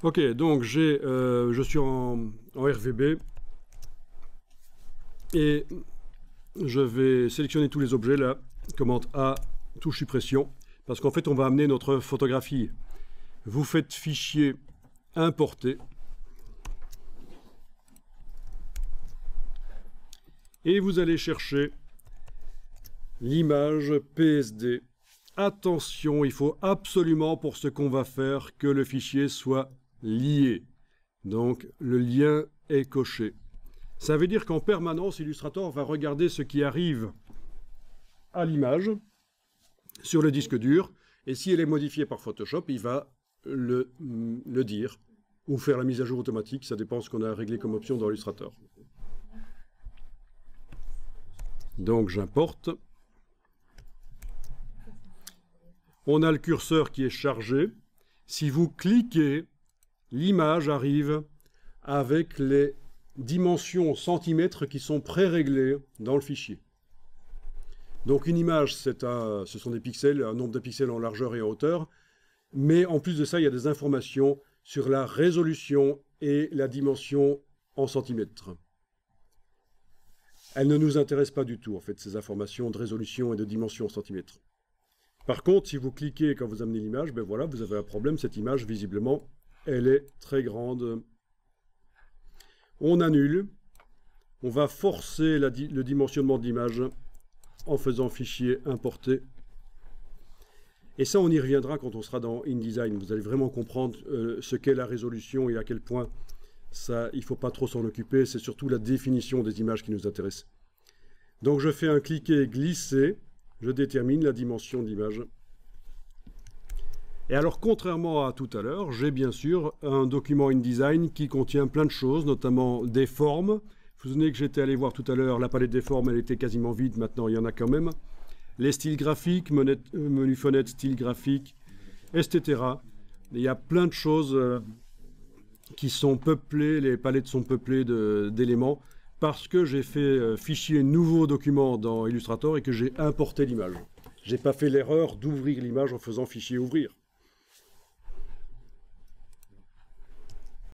Ok, donc je suis en RVB et je vais sélectionner tous les objets là, commande A, touche suppression, parce qu'en fait on va amener notre photographie. Vous faites fichier importer et vous allez chercher l'image PSD. Attention, il faut absolument pour ce qu'on va faire que le fichier soit lié. Donc le lien est coché. Ça veut dire qu'en permanence, Illustrator va regarder ce qui arrive à l'image sur le disque dur, et si elle est modifiée par Photoshop, il va le dire, ou faire la mise à jour automatique, ça dépend de ce qu'on a réglé comme option dans Illustrator. Donc j'importe. On a le curseur qui est chargé. Si vous cliquez, l'image arrive avec les dimensions en centimètres qui sont pré-réglées dans le fichier. Donc une image, ce sont des pixels, un nombre de pixels en largeur et en hauteur, mais en plus de ça, il y a des informations sur la résolution et la dimension en centimètres. Elles ne nous intéressent pas du tout, en fait, ces informations de résolution et de dimension en centimètres. Par contre, si vous cliquez quand vous amenez l'image, ben voilà, vous avez un problème, cette image, visiblement, elle est très grande. On annule, on va forcer le dimensionnement de l'image en faisant fichier importer. Et ça, on y reviendra quand on sera dans InDesign. Vous allez vraiment comprendre ce qu'est la résolution et à quel point ça, il ne faut pas trop s'en occuper. C'est surtout la définition des images qui nous intéresse. Donc je fais un cliquer glisser, je détermine la dimension de l'image. Et alors, contrairement à tout à l'heure, j'ai bien sûr un document InDesign qui contient plein de choses, notamment des formes. Vous vous souvenez que j'étais allé voir tout à l'heure, la palette des formes, elle était quasiment vide, maintenant il y en a quand même. Les styles graphiques, menu fenêtre, style graphique, etc. Il y a plein de choses qui sont peuplées, les palettes sont peuplées d'éléments, parce que j'ai fait fichier nouveau document dans Illustrator et que j'ai importé l'image. Je n'ai pas fait l'erreur d'ouvrir l'image en faisant fichier ouvrir.